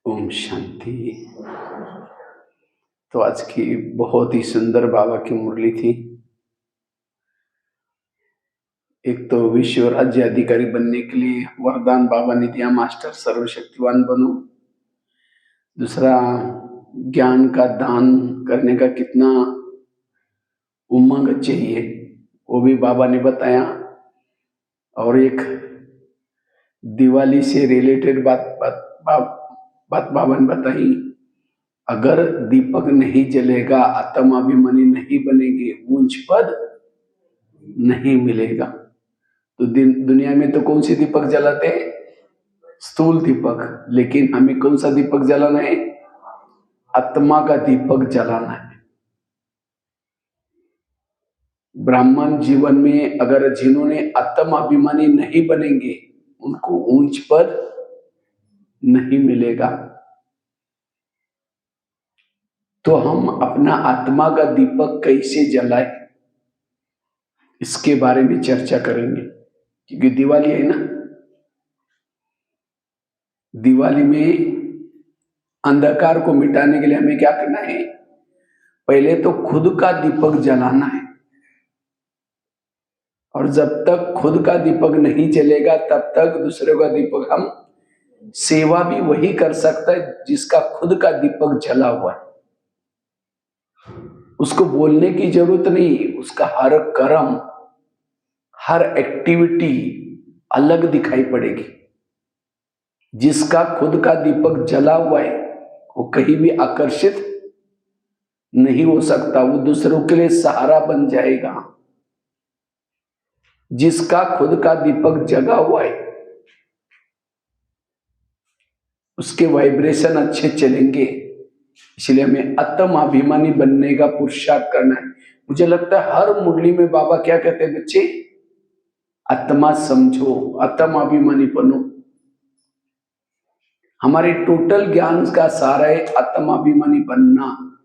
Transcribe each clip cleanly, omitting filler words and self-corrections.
ओम शांति। तो आज की बहुत ही सुंदर बाबा की मुरली थी। एक तो विश्व राज्य अधिकारी बनने के लिए वरदान बाबा ने दिया, मास्टर सर्वशक्तिवान बनो। दूसरा, ज्ञान का दान करने का कितना उमंग चाहिए वो भी बाबा ने बताया। और एक दिवाली से रिलेटेड बात बाबा ने बताई। अगर दीपक नहीं जलेगा, आत्माभिमानी नहीं बनेंगे, ऊंच पद नहीं मिलेगा। तो दुनिया में तो कौन सी दीपक जलाते हैं? स्थूल दीपक। लेकिन हमें कौन सा दीपक जलाना है? आत्मा का दीपक जलाना है। ब्राह्मण जीवन में अगर जिन्होंने आत्माभिमानी नहीं बनेंगे, उनको ऊंच पद नहीं मिलेगा। तो हम अपना आत्मा का दीपक कैसे जलाएं, इसके बारे में चर्चा करेंगे। क्योंकि दिवाली है ना, दिवाली में अंधकार को मिटाने के लिए हमें क्या करना है? पहले तो खुद का दीपक जलाना है। और जब तक खुद का दीपक नहीं जलेगा, तब तक दूसरे का दीपक हम सेवा भी वही कर सकता है जिसका खुद का दीपक जला हुआ है। उसको बोलने की जरूरत नहीं, उसका हर कर्म, हर एक्टिविटी अलग दिखाई पड़ेगी। जिसका खुद का दीपक जला हुआ है वो कहीं भी आकर्षित नहीं हो सकता, वो दूसरों के लिए सहारा बन जाएगा। जिसका खुद का दीपक जगा हुआ है उसके वाइब्रेशन अच्छे चलेंगे। इसलिए हमें आत्माभिमानी बनने का पुरुषार्थ करना है। मुझे लगता है हर मुरली में बाबा क्या कहते हैं, बच्चे आत्मा समझो, आत्माभिमानी बनो। हमारे टोटल ज्ञान का सारा है आत्माभिमानी बनना।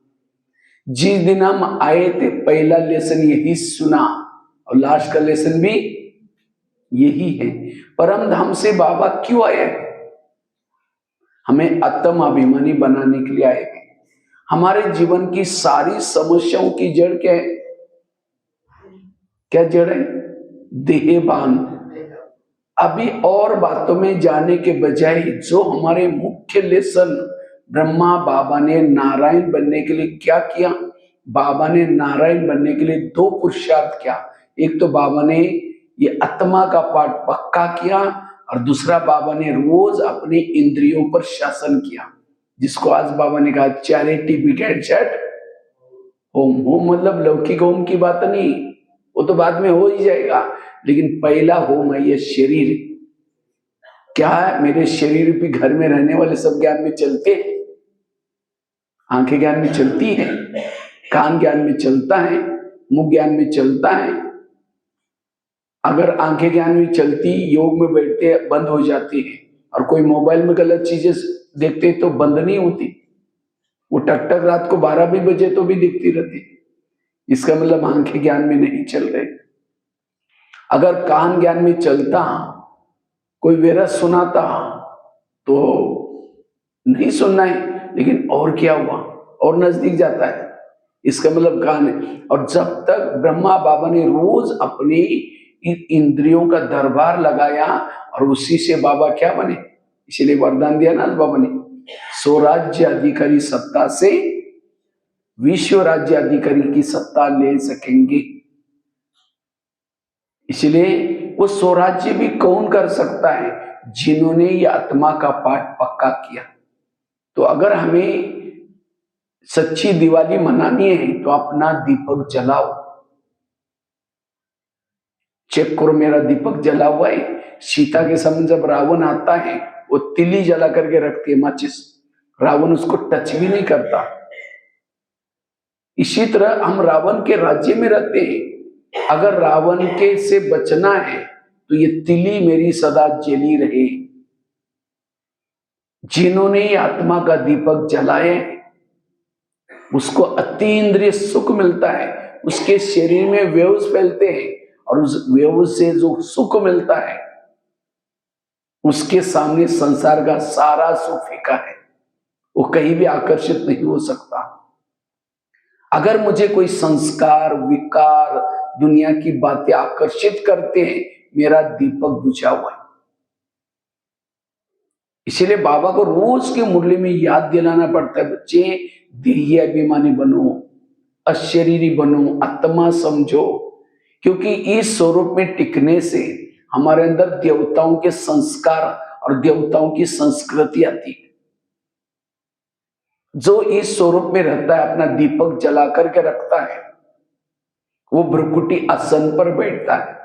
जिस दिन हम आए थे पहला लेसन यही सुना और लास्ट का लेसन भी यही है। परम धाम से बाबा क्यों आए? हमें आत्माभिमानी बनाने के लिए आए हैं। हमारे जीवन की सारी समस्याओं की जड़ क्या है? क्या जड़ है? देहभान। अभी और बातों में जाने के बजाय जो हमारे मुख्य लेसन, ब्रह्मा बाबा ने नारायण बनने के लिए क्या किया? बाबा ने नारायण बनने के लिए दो पुरुषार्थ किया। एक तो बाबा ने ये आत्मा का पाठ पक्का किया और दूसरा बाबा ने रोज अपने इंद्रियों पर शासन किया, जिसको आज बाबा ने कहा charity begets at home. Home मतलब लौकिक होम की बात नहीं, वो तो बाद में हो ही जाएगा। लेकिन पहला होम है ये शरीर। क्या है? मेरे शरीर भी घर में रहने वाले सब ज्ञान में चलते हैं। आंखें ज्ञान में चलती है, कान ज्ञान में चलता है, मुंह ज्ञान में चलता है। अगर आंखें ज्ञान में चलती, योग में बैठते बंद हो जाती है, और कोई मोबाइल में गलत चीजें देखते तो बंद नहीं होती। वो टक टक रात को 12 भी बजे तो भी दिखती रहती। इसका मतलब आंखें ज्ञान में नहीं चल रहे। अगर कान ज्ञान में चलता, कोई वेरस सुनाता तो नहीं सुनना है, लेकिन और क्या हुआ, और नजदीक जाता है। इसका मतलब कान है। और जब तक ब्रह्मा बाबा ने रोज अपनी इंद्रियों का दरबार लगाया और उसी से बाबा क्या बने, इसलिए वरदान दिया ना बाबा ने, स्वराज्य अधिकारी सत्ता से विश्व राज्य अधिकारी की सत्ता ले सकेंगे। इसलिए वो स्वराज्य भी कौन कर सकता है? जिन्होंने ये आत्मा का पाठ पक्का किया। तो अगर हमें सच्ची दिवाली मनानी है तो अपना दीपक जलाओ। चेक करो मेरा दीपक जला हुआ है। सीता के सामने जब रावण आता है वो तिली जला करके रखती है, माचिस। रावण उसको टच भी नहीं करता। इसी तरह हम रावण के राज्य में रहते हैं। अगर रावण के से बचना है तो ये तिली मेरी सदा जली रहे। जिन्होंने आत्मा का दीपक जलाए उसको अतीन्द्रिय सुख मिलता है। उसके शरीर में वेव्स फैलते हैं और उस वेव से जो सुख मिलता है उसके सामने संसार का सारा सुख फीका है। वो कहीं भी आकर्षित नहीं हो सकता। अगर मुझे कोई संस्कार, विकार, दुनिया की बातें आकर्षित करते हैं, मेरा दीपक बुझा हुआ है। इसीलिए बाबा को रोज की मुरली में याद दिलाना पड़ता है, बच्चे देही अभिमानी बनो, अशरीरी बनो, आत्मा समझो, क्योंकि इस स्वरूप में टिकने से हमारे अंदर देवताओं के संस्कार और देवताओं की संस्कृति आती है। जो इस स्वरूप में रहता है, अपना दीपक जला करके रखता है, वो भ्रुकुटी आसन पर बैठता है।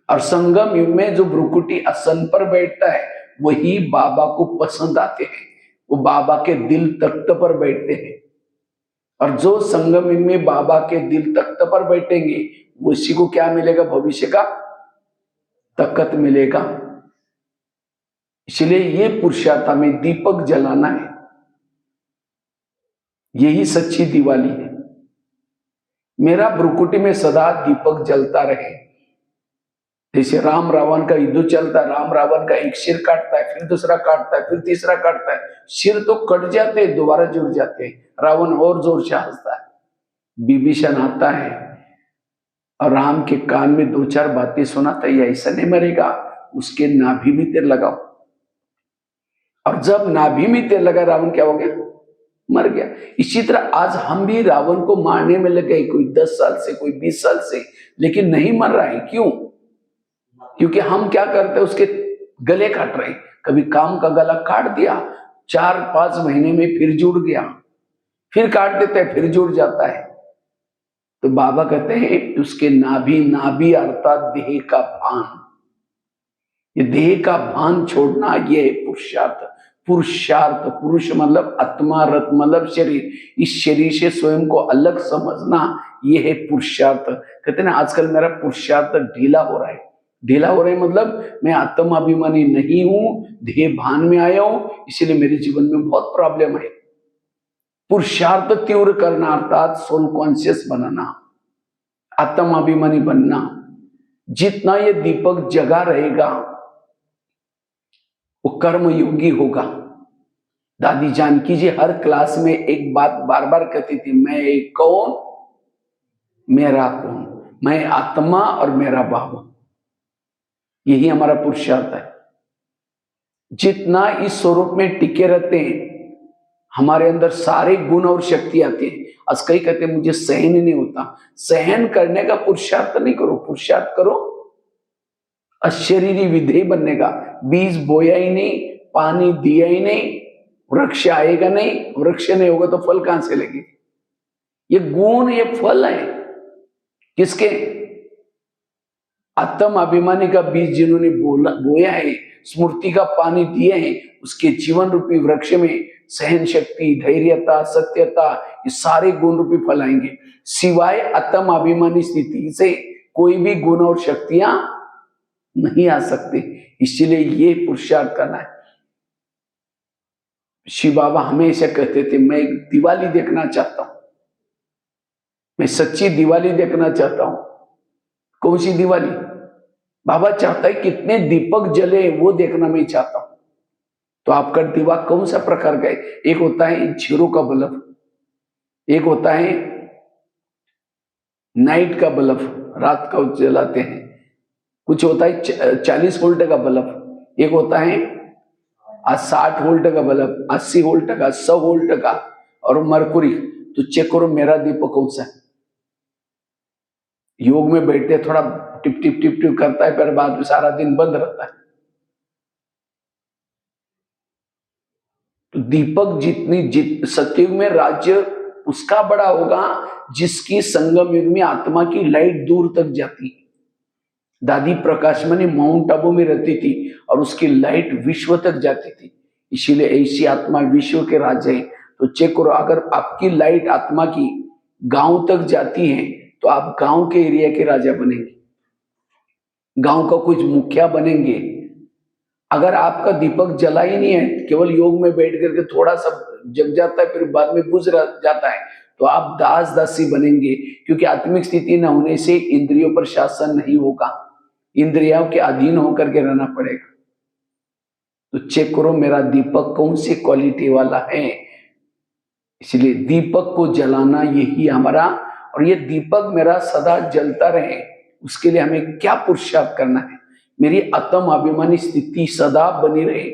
और संगम युग में जो भ्रुकुटी आसन पर बैठता है, वही बाबा को पसंद आते हैं, वो बाबा के दिल तख्त पर बैठते हैं। और जो संगम युग में बाबा के दिल तख्त पर बैठेंगे, उसी को क्या मिलेगा? भविष्य का तख्त मिलेगा। इसलिए ये पुरुषार्थ में दीपक जलाना है, यही सच्ची दिवाली है। मेरा भ्रुकुटी में सदा दीपक जलता रहे। जैसे राम रावण का युद्ध चलता है, राम रावण का एक सिर काटता है, फिर दूसरा काटता है, फिर तीसरा काटता है, सिर तो कट जाते हैं, दोबारा जुड़ जाते हैं, रावण और जोर से हंसता है। विभीषण आता है और राम के कान में दो चार बातें सुनाता है, ऐसा नहीं मरेगा, उसके नाभि में तेल लगाओ। और जब नाभि में तेल लगा, रावण क्या हो गया? मर गया। इसी तरह आज हम भी रावण को मारने में लगे, कोई 10 साल से, कोई 20 साल से, लेकिन नहीं मर रहा है। क्यों? क्योंकि हम क्या करते हैं? उसके गले काट रहे हैं। कभी काम का गला काट दिया, 4-5 महीने में फिर जुड़ गया, फिर काट देते हैं, फिर जुड़ जाता है। तो बाबा कहते हैं उसके नाभि, नाभि अर्थात देह का भान, ये देह का भान छोड़ना, ये है पुरुषार्थ। पुरुषार्थ, पुरुष मतलब आत्मा, रत मतलब शरीर, इस शरीर से स्वयं को अलग समझना, ये है पुरुषार्थ। कहते हैं ना, आजकल मेरा पुरुषार्थ ढीला हो रहा है। ढीला हो रहा है मतलब मैं आत्माभिमानी नहीं हूं, देह भान में आया हूं, इसीलिए मेरे जीवन में बहुत प्रॉब्लम है। पुरुषार्थ तीव्र करना अर्थात सोल कॉन्शियस बनाना, आत्माभिमानी बनना। जितना ये दीपक जगा रहेगा, वो कर्मयोगी होगा। दादी जानकी जी हर क्लास में एक बात बार बार कहती थी, मैं एक कौन, मेरा कौन, मैं आत्मा और मेरा बाबा। यही हमारा पुरुषार्थ है। जितना इस स्वरूप में टिके रहते हैं, हमारे अंदर सारे गुण और शक्ति आते हैं। आज कई कहते हैं मुझे सहन ही नहीं होता। सहन करने का पुरुषार्थ नहीं करो, पुरुषार्थ करो अशरीरी विधेय बनने का। बीज बोया ही नहीं, पानी दिया ही नहीं, वृक्ष आएगा नहीं, वृक्ष नहीं होगा तो फल कहां से लगेगा? ये गुण, ये फल है किसके? आत्म अभिमानी का बीज जिन्होंने बोया है, स्मृति का पानी दिए हैं, उसके जीवन रूपी वृक्ष में सहन शक्ति, धैर्यता, सत्यता, ये सारे गुण रूपी फल आएंगे। सिवाय आत्म अभिमानी स्थिति से कोई भी गुण और शक्तियां नहीं आ सकते। इसलिए ये पुरुषार्थ करना है। शिव बाबा हमेशा कहते थे, मैं एक दिवाली देखना चाहता हूं, मैं सच्ची दिवाली देखना चाहता हूं। कौन सी दिवाली? बाबा चाहता है कितने दीपक जले वो देखना मैं चाहता हूं। तो आपका दीवा कौन सा प्रकार का है? एक होता है जीरो का बल्ब, एक होता है नाइट का बल्ब, रात का जलाते हैं, कुछ होता है 40 वोल्ट का बल्ब, एक होता है 60 वोल्ट का बल्ब, 80 वोल्ट का, 100 वोल्ट का, और मरकुरी। तो चेक करो मेरा दीपक कौन सा है। योग में बैठते थोड़ा टिप टिप टिप टिप करता है, फिर बाद में सारा दिन बंद रहता है। तो दीपक जितनी सतयुग में राज्य उसका बड़ा होगा जिसकी संगम युग में आत्मा की लाइट दूर तक जाती है। दादी प्रकाशमणि माउंट आबू में रहती थी और उसकी लाइट विश्व तक जाती थी। इसीलिए ऐसी आत्मा विश्व के राजा है। तो चेक करो, अगर आपकी लाइट आत्मा की गांव तक जाती है तो आप गांव के एरिया के राजा बनेंगे, गांव का कुछ मुखिया बनेंगे। अगर आपका दीपक जला ही नहीं है, केवल योग में बैठ करके थोड़ा सा जग जाता है फिर बाद में बुझ जाता है, तो आप दास दासी बनेंगे। क्योंकि आत्मिक स्थिति न होने से इंद्रियों पर शासन नहीं होगा, इंद्रियों के अधीन होकर के रहना पड़ेगा। तो चेक करो मेरा दीपक कौन सी क्वालिटी वाला है। इसलिए दीपक को जलाना यही हमारा, और ये दीपक मेरा सदा जलता रहे, उसके लिए हमें क्या पुरुषार्थ करना है। मेरी आत्म अभिमानी स्थिति सदा बनी रहे,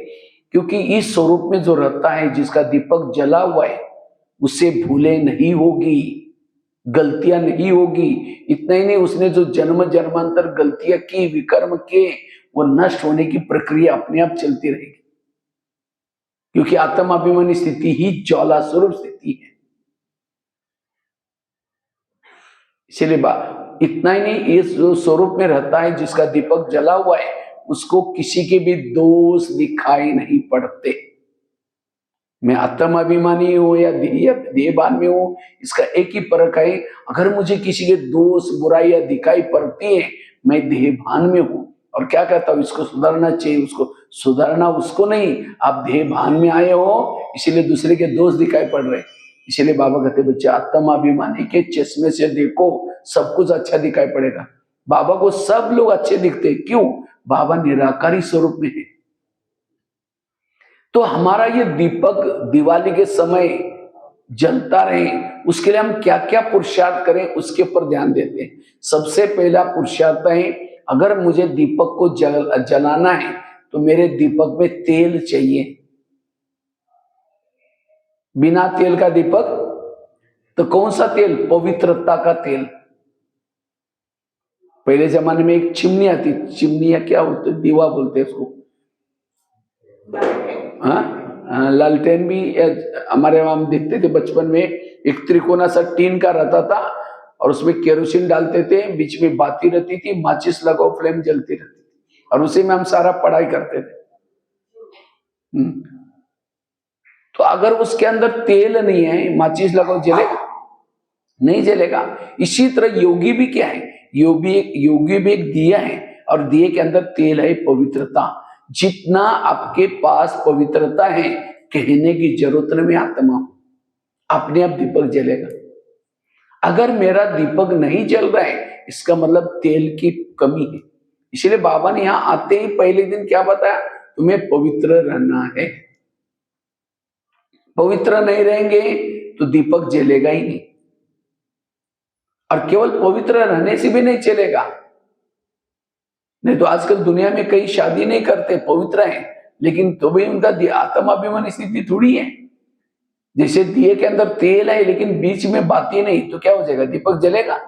क्योंकि इस स्वरूप में जो रहता है, जिसका दीपक जला हुआ है, उससे भूले नहीं होगी, गलतियां नहीं होगी। इतना ही नहीं, उसने जो जन्म जन्मांतर गलतियां की, विकर्म के, वो नष्ट होने की प्रक्रिया अपने आप चलती रहेगी, क्योंकि आत्म अभिमानी स्थिति ही ज्वाला स्वरूप स्थिति है। इसलिए इतना ही नहीं, इस जो स्वरूप में रहता है, जिसका दीपक जला हुआ है, उसको किसी के भी दोष दिखाई नहीं पड़ते। मैं आत्म अभिमानी हूं या देहभान में हूं, इसका एक ही फर्क है। अगर मुझे किसी के दोष बुराइयां दिखाई पड़ती है, मैं देहभान में हूं और क्या कहता हूं, इसको सुधारना चाहिए, उसको सुधारना उसको नहीं, आप देहभान में आए हो, इसीलिए दूसरे के दोष दिखाई पड़ रहे। इसीलिए बाबा कहते बच्चे आत्म अभिमानी के चश्मे से देखो, सब कुछ अच्छा दिखाई पड़ेगा। बाबा को सब लोग अच्छे दिखते, क्यों? बाबा निराकारी स्वरूप में है। तो हमारा ये दीपक दिवाली के समय जलता रहे, उसके लिए हम क्या क्या पुरुषार्थ करें, उसके ऊपर ध्यान देते हैं। सबसे पहला पुरुषार्थ है, अगर मुझे दीपक को जलाना है तो मेरे दीपक में तेल चाहिए। बिना तेल का दीपक, तो कौन सा तेल? पवित्रता का तेल। पहले जमाने में एक चिमनी आती, चिमनी या क्या बोलते, दीवा बोलते उसको, लालटेन भी हमारे वहां देखते थे बचपन में। एक त्रिकोना सा टीन का रहता था और उसमें केरोसिन डालते थे, बीच में बाती रहती थी, माचिस लगाओ, फ्लेम जलती रहती थी, और उसी में हम सारा पढ़ाई करते थे। तो अगर उसके अंदर तेल नहीं है, माचिस लगाओ, जलेगा? नहीं जलेगा। इसी तरह योगी भी क्या है, योगी भी एक दिया है, और दिए के अंदर तेल है पवित्रता। जितना आपके पास पवित्रता है, कहने की जरूरत नहीं, आत्मा अपने आप दीपक जलेगा। अगर मेरा दीपक नहीं जल रहा है, इसका मतलब तेल की कमी है। इसलिए बाबा ने यहां आते ही पहले दिन क्या बताया, तुम्हें पवित्र रहना है। पवित्र नहीं रहेंगे तो दीपक जलेगा ही नहीं। और केवल पवित्र रहने से भी नहीं चलेगा, नहीं तो आजकल दुनिया में कई शादी नहीं करते, पवित्र हैं, लेकिन तो भी उनका आत्म अभिमान स्थिति थोड़ी है। जैसे दिए के अंदर तेल है लेकिन बीच में बाती नहीं, तो क्या हो जाएगा? दीपक जलेगा?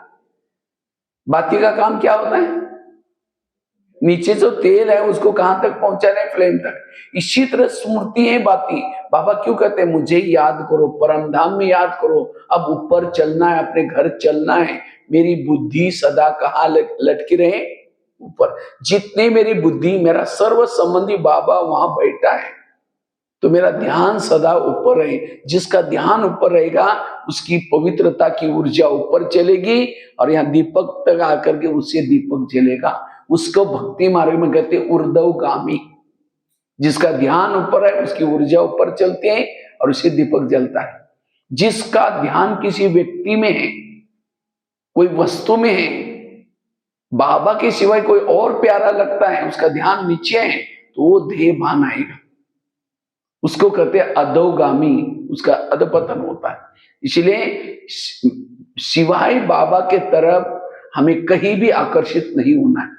बाती का काम क्या होता है? नीचे जो तेल है उसको कहां तक पहुंचाना है? फ्लेम तक। इसी तरह स्मृति है बाती। बाबा क्यों कहते हैं मुझे याद करो, परम धाम में याद करो, अब ऊपर चलना है, अपने घर चलना है, मेरी बुद्धि सदा कहाँ लटकी रहे? ऊपर। जितनी मेरी बुद्धि, मेरा सर्व संबंधी बाबा वहां बैठा है, तो मेरा ध्यान सदा ऊपर रहे। जिसका ध्यान ऊपर रहेगा, उसकी पवित्रता की ऊर्जा ऊपर चलेगी, और यहाँ दीपक तक आकर के उससे दीपक जलेगा। उसको भक्ति मार्ग में कहते ऊर्ध्वगामी। जिसका ध्यान ऊपर है, उसकी ऊर्जा ऊपर चलती है और उससे दीपक जलता है। जिसका ध्यान किसी व्यक्ति में है, कोई वस्तु में है, बाबा के सिवाय कोई और प्यारा लगता है, उसका ध्यान नीचे है, तो वो देहभान आएगा। उसको कहते हैं अधोगामी, उसका अधपतन होता है। इसलिए सिवाय बाबा के तरफ हमें कहीं भी आकर्षित नहीं होना है।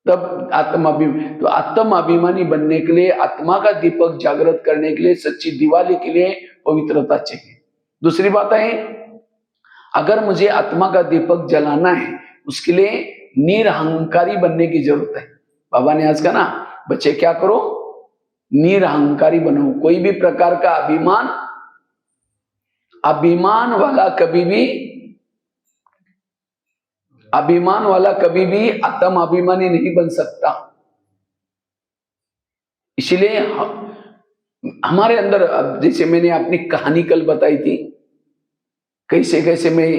तब आत्म अभिमानी बनने के लिए, आत्मा का दीपक जागृत करने के लिए, सच्ची दिवाली के लिए पवित्रता चाहिए। दूसरी बात है, अगर मुझे आत्मा का दीपक जलाना है, उसके लिए निरहंकारी बनने की जरूरत है। बाबा ने आज कहा ना, बच्चे क्या करो, निरहंकारी बनो। कोई भी प्रकार का अभिमान वाला कभी भी आत्म अभिमानी नहीं बन सकता। इसलिए हमारे अंदर, जैसे मैंने अपनी कहानी कल बताई थी, कैसे कैसे मैं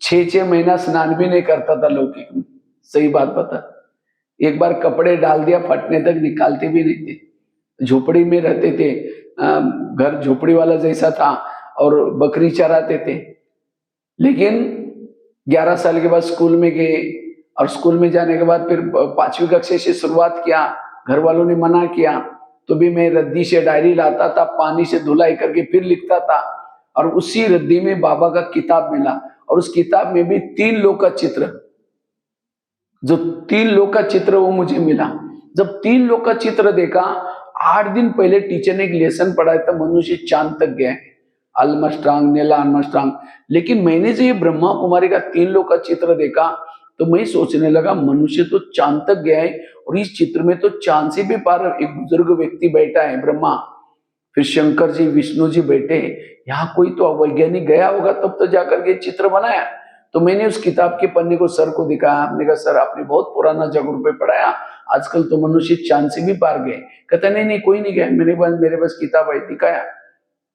6 महीना स्नान भी नहीं करता था लौकिक में। सही बात बता, एक बार कपड़े डाल दिया, फटने तक निकालते भी नहीं थे। झोपड़ी में रहते थे, घर झोपड़ी वाला जैसा था, और बकरी चराते थे। लेकिन 11 साल के बाद स्कूल में गए, और स्कूल में जाने के बाद फिर 5वीं कक्षा से शुरुआत किया, घर वालों ने मना किया तो भी मैं रद्दी से डायरी लाता था, पानी से धुलाई करके फिर लिखता था। और उसी रद्दी में बाबा का किताब मिला और उस किताब में भी 3 लोग का चित्र, जो 3 लोग का चित्र वो मुझे मिला। जब 3 लोग का चित्र देखा, 8 दिन पहले टीचर ने एक लेसन पढ़ाया था, मनुष्य चांद तक गया है, आर्मस्ट्रांग, नील आर्मस्ट्रांग। लेकिन मैंने जो ये ब्रह्मा कुमारी का 3 लोग का चित्र देखा तो मैं सोचने लगा मनुष्य तो चांद तक गया है और इस चित्र में तो चांद से भी पार एक बुजुर्ग व्यक्ति बैठा है, ब्रह्मा, फिर शंकर जी, विष्णु जी बैठे। यहाँ कोई तो वैज्ञानिक गया होगा तब तो जाकर के चित्र बनाया। तो मैंने उस किताब के पन्ने को सर को दिखाया। हमने कहा सर आपने बहुत पुराना जगह पे पढ़ाया, आजकल तो मनुष्य चांद से भी पार गए। कहता नहीं नहीं कोई नहीं गया, मेरे पास किताब है, दिखाया।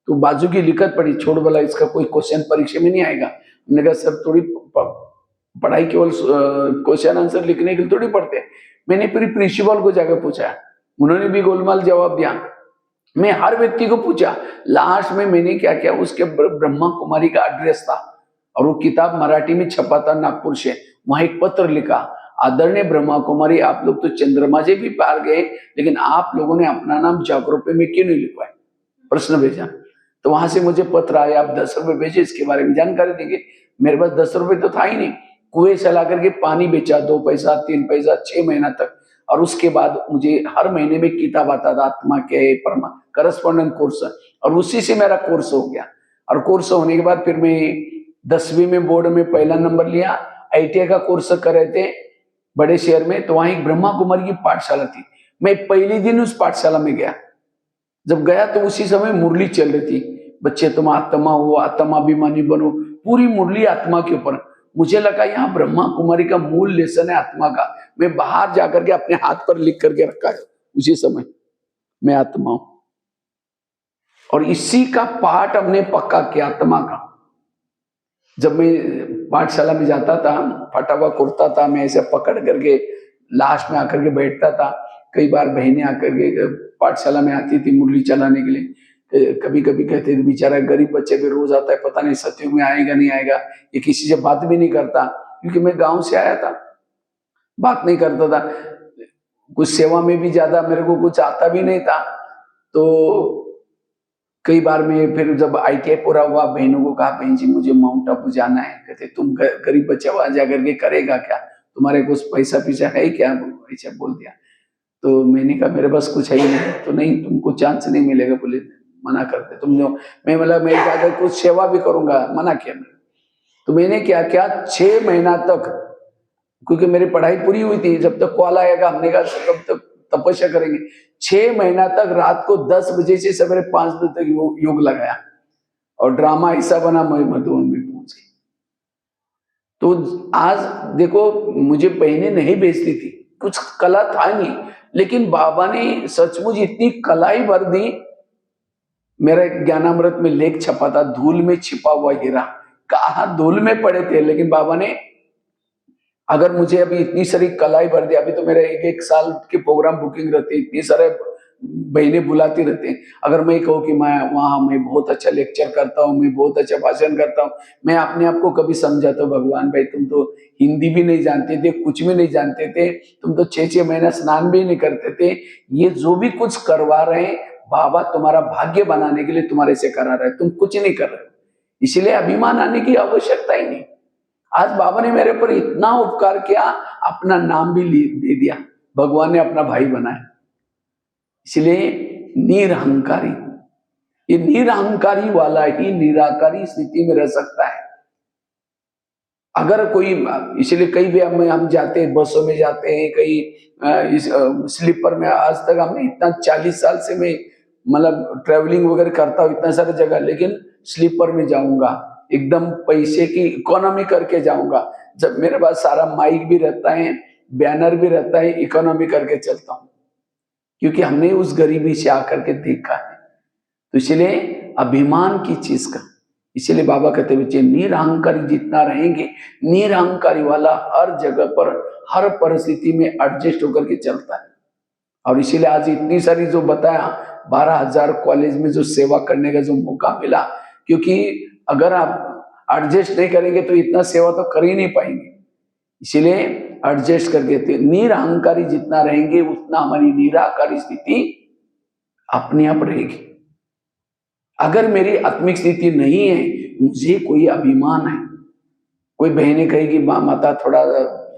तो बाजू की लिखत पड़ी, छोड़ बोला इसका कोई क्वेश्चन परीक्षा में नहीं आएगा। हमने कहा सर थोड़ी पढ़ाई केवल क्वेश्चन आंसर लिखने के लिए थोड़ी पढ़ते हैं। मैंने फिर प्रिंसिपल को जाकर पूछा, उन्होंने भी गोलमाल जवाब दिया। मैं हर व्यक्ति को पूछा, लास्ट में मैंने क्या किया, उसके ब्रह्मा कुमारी का एड्रेस था और वो किताब मराठी में छपा था नागपुर से। वहां एक पत्र लिखा, आदरणीय ब्रह्मा कुमारी, आप लोग तो चंद्रमा से भी पार गए, लेकिन आप लोगों ने अपना नाम जागरूक में क्यों नहीं लिखवाया, प्रश्न भेजा। तो वहां से मुझे पत्र आया, आप 10 रुपए भेजे, इसके बारे में जानकारी देंगे। मेरे पास 10 रुपए तो था ही नहीं। कुएं से ला करके पानी बेचा, 2 पैसा 3 पैसा 6 महीना तक। और उसके बाद मुझे हर महीने में किताब आता था, आत्मा के परमा करस्पॉन्डेंट कोर्स, और उसी से मेरा कोर्स हो गया। और कोर्स होने के बाद फिर मैं 10वीं में बोर्ड में पहला नंबर लिया। ITI का कोर्स कर रहे थे बड़े शहर में, तो वहां एक ब्रह्मा कुमारी की पाठशाला थी। मैं पहले दिन उस पाठशाला में गया। जब गया तो उसी समय मुरली चल रही थी, बच्चे तुम आत्मा हो, आत्माभिमानी बनो, पूरी मुरली आत्मा के ऊपर। मुझे लगा यहाँ ब्रह्मा कुमारी का मूल लेसन है आत्मा का। मैं बाहर जाकर के अपने हाथ पर लिख करके रखा है उसी समय, मैं आत्मा हूं। और इसी का पाठ हमने पक्का किया आत्मा का। जब मैं पाठशाला में जाता था, फटा हुआ कुर्ता था, मैं ऐसे पकड़ करके लास्ट में आकर के बैठता था। कई बार बहनें आकर के पाठशाला में आती थी मुरली चलाने के लिए। कभी कभी कहते थे बेचारा गरीब बच्चे भी रोज आता है, पता नहीं सत्युग में आएगा नहीं आएगा। ये किसी से बात भी नहीं करता, क्योंकि मैं गांव से आया था, बात नहीं करता था। कुछ सेवा में भी ज्यादा मेरे को कुछ आता भी नहीं था। तो कई बार में फिर जब ITI पूरा हुआ, बहनों को कहा बहन जी मुझे माउंट आबू जाना है। कहते तुम गरीब बच्चा वहां जाकर के करेगा क्या, तुम्हारे कुछ पैसा पीछा है क्या, ऐसा बोल दिया। तो मैंने कहा मेरे पास कुछ है ही नहीं। तो नहीं तुमको चांस नहीं मिलेगा, बोले मना करते तुम जो। मैं मतलब मैं जाकर कुछ सेवा भी करूंगा, मना किया मैंने। तो मैंने क्या किया, 6 महीना तक, क्योंकि मेरी पढ़ाई पूरी हुई थी, जब तक कॉल आएगा हमने कहा तब तक तपस्या करेंगे। 6 महीना तक रात को 10 बजे से सवेरे 5 बजे तक योग लगाया और ड्रामा ऐसा बना मैं मधुबन में पहुंच गई। तो आज देखो, मुझे बहनें नहीं बेचती थी, कुछ कला था नहीं, लेकिन बाबा ने सचमुच इतनी कलाई भर दी। मेरा एक ज्ञानामृत में लेख छपा था, धूल में छिपा हुआ हीरा। कहा धूल में पड़े थे, लेकिन बाबा ने अगर मुझे अभी इतनी सारी कलाई भर दी, अभी तो मेरा एक साल के प्रोग्राम बुकिंग रहते, इतनी सारे बहनें बुलाती रहते हैं। अगर मैं कहूँ कि मैं बहुत अच्छा लेक्चर करता हूँ, मैं बहुत अच्छा भाषण करता हूँ, मैं अपने आप को कभी समझाता हूँ भगवान भाई तुम तो हिंदी भी नहीं जानते थे, कुछ भी नहीं जानते थे, तुम तो 6-6 महीना स्नान भी नहीं करते थे। ये जो भी कुछ करवा रहे हैं बाबा तुम्हारा भाग्य बनाने के लिए तुम्हारे से करा रहे हैं, तुम कुछ नहीं कर रहे, इसलिए अभिमान आने की आवश्यकता ही नहीं। आज बाबा ने मेरे पर इतना उपकार किया, अपना नाम भी दे दिया, भगवान ने अपना भाई बनाया। इसलिए निरहंकारी, ये निरहंकारी वाला ही निराकारी स्थिति में रह सकता है। अगर कोई, इसलिए कई भी हम जाते हैं, बसों में जाते हैं, कई स्लीपर में, आज तक हमने इतना 40 साल से मैं मतलब ट्रेवलिंग वगैरह करता हूँ इतना सारी जगह, लेकिन स्लीपर में जाऊंगा, एकदम पैसे की इकोनॉमी करके जाऊंगा। जब मेरे पास सारा माइक भी रहता है, बैनर भी रहता है, इकोनॉमी करके चलता हूँ, क्योंकि हमने उस गरीबी से आकर के देखा है। तो इसलिए अभिमान की चीज का, इसलिए बाबा कहते बच्चे निरहंकारी जितना रहेंगे, निरहंकारी वाला हर जगह पर हर परिस्थिति में एडजस्ट होकर के चलता है। और इसीलिए आज इतनी सारी जो बताया 12,000 कॉलेज में जो सेवा करने का जो मौका मिला, क्योंकि अगर आप एडजस्ट नहीं करेंगे तो इतना सेवा तो कर ही नहीं पाएंगे। इसीलिए एडजस्ट करके थे। निरहंकारी जितना रहेंगे उतना हमारी निराकारी स्थिति अपने आप रहेगी। अगर मेरी आत्मिक स्थिति नहीं है, मुझे कोई अभिमान है, कोई बहनें कहेगी माता थोड़ा